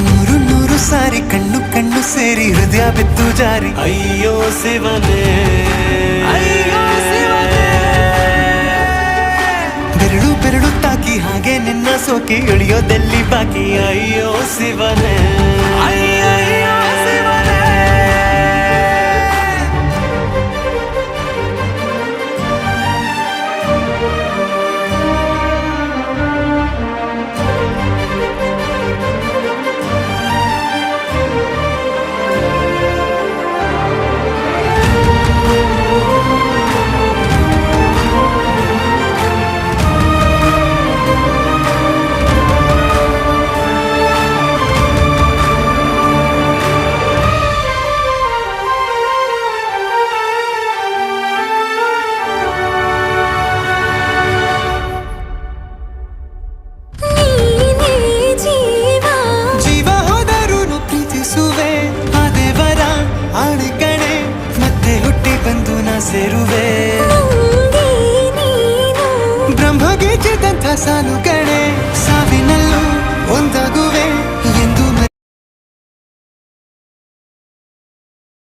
ನೂರು ನೂರು ಸಾರಿ ಕಣ್ಣು ಕಣ್ಣು ಸೇರಿ ಹೃದಯ ಬಿದ್ದು ಜಾರಿ ಅಯ್ಯೋ ಶಿವನೇ, ಅಯ್ಯೋ ಶಿವನೇ. ಬೆರಳು ಬೆರಳು ತಾಕಿ ಹಾಗೆ ನಿನ್ನ ಸೋಕಿ ಇಳಿಯೋದೆಲ್ಲಿ ಬಾಕಿ ಅಯ್ಯೋ ಶಿವನೇ, ಅಯ್ಯಯ್ಯೋ ಶಿವನೇ. ಸೇರುವೆ ಬ್ರಹ್ಮಗೀಚಿದಂಥ ಸಾಲು ಕಣೆ, ಸಾವಿನಲ್ಲೂ ಒಂದಾಗು